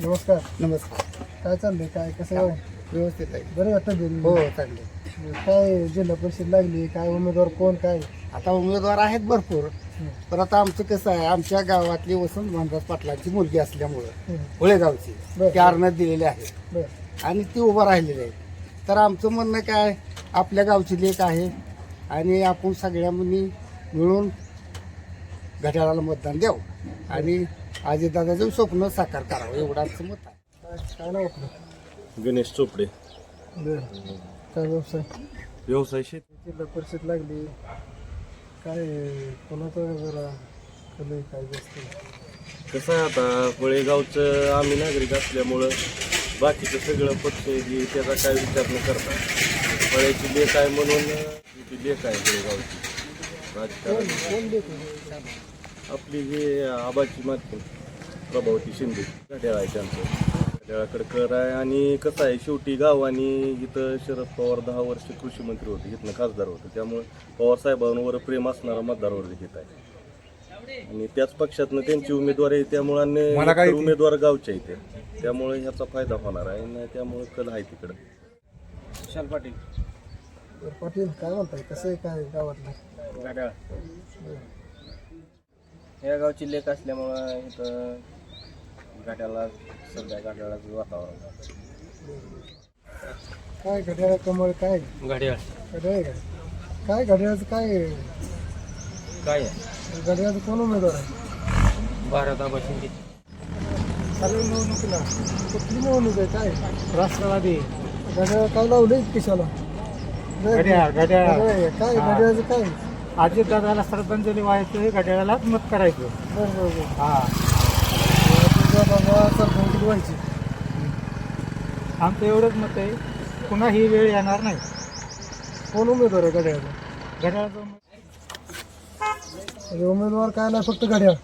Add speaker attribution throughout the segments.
Speaker 1: नमस्कार.
Speaker 2: नमस्कार.
Speaker 1: काय चाललंय? काय कसं आहे?
Speaker 2: व्यवस्थित आहे.
Speaker 1: बरं वाटतं बिल?
Speaker 2: हो चांगले.
Speaker 1: काय जिल्हा परिषद लागली? काय उमेदवार कोण काय?
Speaker 2: आता उमेदवार आहेत भरपूर, पण आता आमचं कसं आहे, आमच्या गावातली वसंत भानदास पाटलांची मुलगी असल्यामुळं हुळेगावची
Speaker 1: बरं.
Speaker 2: ते अर्णत दिलेले आहेत
Speaker 1: बरं.
Speaker 2: आणि ती उभं राहिलेली आहे. तर आमचं म्हणणं काय, आपल्या गावची लेक आहे आणि आपण सगळ्यांनी मिळून घड्याळाला मतदान द्यावं आणि अजितदादाचं स्वप्न साकार करावं एवढं आमचं मत आहे.
Speaker 1: काय नाव आपलं?
Speaker 3: गणेश चोपडे.
Speaker 1: बरं. काय व्यवसाय?
Speaker 3: व्यवसाय शेती.
Speaker 1: जिल्हा परिषद लागली. काय कोणाचं जरा कलय काय जास्त?
Speaker 3: कसं आहे आता कोळेगावचं आम्ही नागरिक असल्यामुळं बाकीचं सगळं पक्ष जी त्याचा काय विचार न करता फळ्याची लेख आहे म्हणून ती लेख आहे कोळेगावची राजकारण.
Speaker 1: कोण देतो?
Speaker 3: आपली जी आबाची माध्यम प्रभावती शिंदे घड्याळ आहे त्यांचं. घड्याळाकडे कर आहे आणि कसं आहे शेवटी गावाने इथं शरद पवार 10 वर्ष कृषी मंत्री होते, इथनं खासदार होते, त्यामुळे पवार साहेबांवर प्रेम असणारा मतदारवर्ग घेत आहे आणि त्याच पक्षातनं त्यांची उमेदवार आहे, त्यामुळे उमेदवार गावचे इथे, त्यामुळे ह्याचा फायदा होणार आहे आणि त्यामुळे कल आहे तिकडं.
Speaker 4: विशाल पाटील.
Speaker 1: पाटील काय म्हणताय? कसं आहे काय गावातलं?
Speaker 4: घड्याळ या गावची लेख असल्यामुळं इथं घड्याळाला सध्या घड्याळाचं वातावरण.
Speaker 1: काय घड्याळ कमळ काय?
Speaker 4: घड्याळ
Speaker 1: घड्याळ आहे काय? काय घड्याळाचं काय?
Speaker 4: काय आहे?
Speaker 1: घड्याळाचं कोण उमेदवार आहे?
Speaker 4: भारत आबा शिंदे.
Speaker 1: चालू निवडणुकीला कुठली निवडणूक आहे? काय
Speaker 4: राष्ट्रवादी.
Speaker 1: घड्याळ काय लावलंय कशाला?
Speaker 4: घड्याळ
Speaker 1: काय घड्याळाचं काय?
Speaker 4: अजितदादाला श्रद्धांजली व्हायचं, घड्याळालाच मत करायचं.
Speaker 1: बरं बरं बरं.
Speaker 4: हा
Speaker 1: बाबा सरपंच व्हायची.
Speaker 4: आमचं एवढंच मत आहे, पुन्हा ही वेळ येणार नाही.
Speaker 1: कोण उमेदवार आहे घड्याळाचा?
Speaker 4: घड्याळाचं
Speaker 1: म्हणजे उमेदवार काय नाही, फक्त घड्याळ.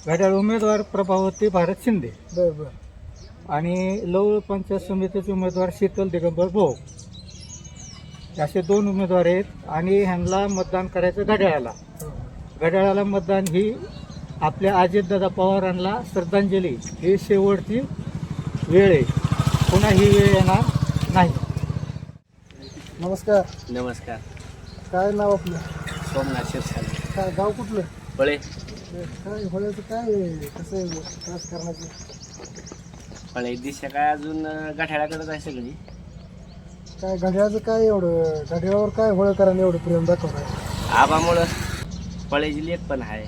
Speaker 4: घड्याळ उमेदवार प्रभावती भारत शिंदे
Speaker 1: बरं बरं.
Speaker 4: आणि लवळ पंचायत समितीचे उमेदवार शीतल दिगंबर भोग, असे 2 उमेदवार आहेत आणि ह्यांना मतदान करायचं घड्याळाला. घड्याळाला मतदान ही आपल्या अजितदादा पवारांना श्रद्धांजली ही शेवटची वेळ आहे, पुन्हा ही वेळ येणार नाही.
Speaker 1: नमस्कार.
Speaker 4: नमस्कार.
Speaker 1: काय नाव आपलं?
Speaker 4: सोमनाथ शिरसाट.
Speaker 1: काय गाव कुठलं?
Speaker 4: फळे.
Speaker 1: काय होळ्याचं काय कसं आहे राजकारणाचं?
Speaker 4: फळे दिशा काय अजून गाठ्याळाकडेच आहे सगळी.
Speaker 1: काय घड्याळाचं काय एवढं? घड्याळावर काय होळकरांनी एवढं प्रेम दाखवणार?
Speaker 4: आबामुळं फळेची लेख पण आहे.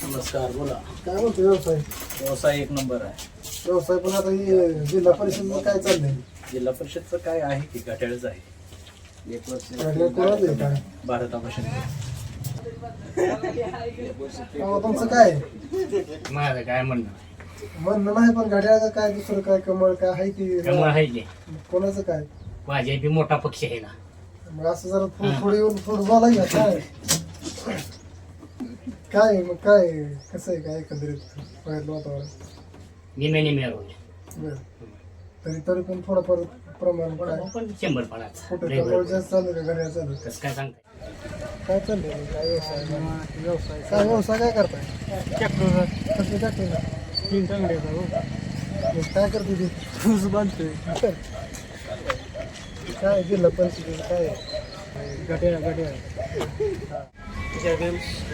Speaker 5: नमस्कार. बोला.
Speaker 1: काय म्हणतो व्यवसाय?
Speaker 5: व्यवसाय एक नंबर आहे.
Speaker 1: व्यवसाय पण आता ही जिल्हा परिषद काय चाललंय?
Speaker 5: जिल्हा परिषदचं काय आहे की घड्याळच आहे.
Speaker 4: 1 वर्ष
Speaker 1: घड्याळ कोणाचं आहे काय?
Speaker 5: भारत आबा शिंदे.
Speaker 1: तुमचं काय
Speaker 5: माझं काय म्हणणं
Speaker 1: म्हणणं नाही, पण घड्याळाचं काय दुसरं काय कमळ काय आहे की
Speaker 5: आहे की
Speaker 1: कोणाचं काय?
Speaker 5: माझ्या बी मोठा पक्ष आहे ना.
Speaker 1: मग असं जरा थोडं बोलाय काय काय मग काय कसं आहे काय एकंदरीत बाहेरलं वातावरण?
Speaker 5: निमे रोज
Speaker 1: बरं. तरी पण थोडंफार प्रमाण काय?
Speaker 5: पण 100%.
Speaker 1: कुठं कमळ जास्त चालू का घड्याळ चालू?
Speaker 5: कसं काय सांगताय?
Speaker 1: काय चाललंय? काय व्यवसाय काय व्यवसाय काय करताय?
Speaker 4: ट्रॅक्टर
Speaker 1: कसले टाकले?
Speaker 4: 3 चांगले
Speaker 1: काय करते ते? ऊस बांधतोय. काय जिल्हा परिषदेचं काय
Speaker 4: घड्याळ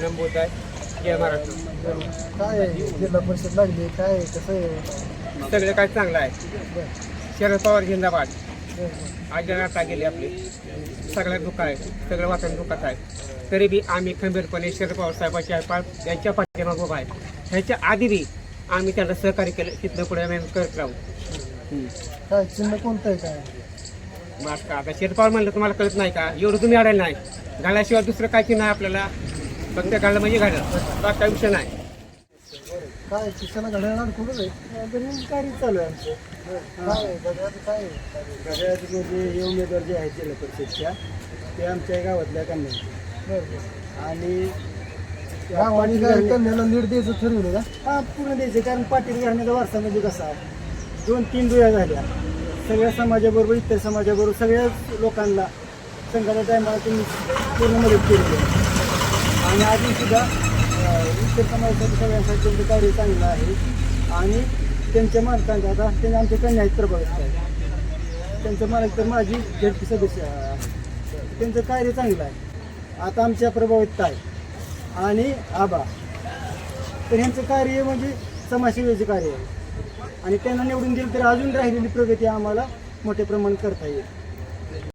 Speaker 4: नंबूत आहे. जय महाराष्ट्र.
Speaker 1: काय जिल्हा परिषद लागली? काय कसं आहे?
Speaker 4: सगळं काय चांगलं आहे. शरद पवार जिंदाबाद. आज आता गेली आपली सगळ्यात दुःख आहे, सगळं वातावरण दुःखात आहे. तरी बी आम्ही खंबीरपणे शरद पवार साहेबांच्या यांच्या पाठीमागे उभा आहे. ह्याच्या आधी बी आम्ही त्यांना सहकार्य केलं, तिथनं पुढे आम्ही करत राहू.
Speaker 1: काय चिन्ह कोणतं आहे काय?
Speaker 4: मग का आता शरद पवार म्हणलं तुम्हाला कळत नाही का? एवढं तुम्ही अडायला नाही. घालाशिवाय दुसरं काय चिन्ह आहे आपल्याला? फक्त घालणं म्हणजे घालणं, बाकी काय विषय नाही.
Speaker 1: काय किशाला घड्याळ अडकूनच आहे?
Speaker 2: कार्य चालू आहे आमचं.
Speaker 1: काय घड्याळाचं काय?
Speaker 2: घड्याळाचे म्हणजे हे उमेदवार जे आहेत जिल्हा परिषदच्या ते आमच्या गावातल्या कन्या
Speaker 1: बरं.
Speaker 2: आणि
Speaker 1: गावाने काय कन्याला लीड द्यायचं ठरवलं का?
Speaker 2: हा पूर्ण द्यायचे, कारण पाटील घराण्याचा वारसा म्हणजे कसा 2-3 दुया झाल्या सगळ्या समाजाबरोबर, इतर समाजाबरोबर सगळ्याच लोकांना संघाच्या टायमाला तुम्ही पूर्ण मदत केली आणि अजून सुद्धा इतर समाजासाठी सगळ्यांसाठी त्यांचं कार्य चांगलं आहे.
Speaker 1: आणि त्यांच्या मालकांचा आता त्यांच्या आमच्या कन्या आहेत प्रभावित आहे. त्यांचं मालक तर माझी झडपी सदस्य आहे. त्यांचं कार्य चांगलं आहे. आता आमच्या प्रभावित आहे आणि आबा तर ह्यांचं कार्य म्हणजे समाजसेवेचं कार्य आहे आणि त्यांना निवडून दिलं तर अजून राहिलेली प्रगती आम्हाला मोठ्या प्रमाणात करता येईल.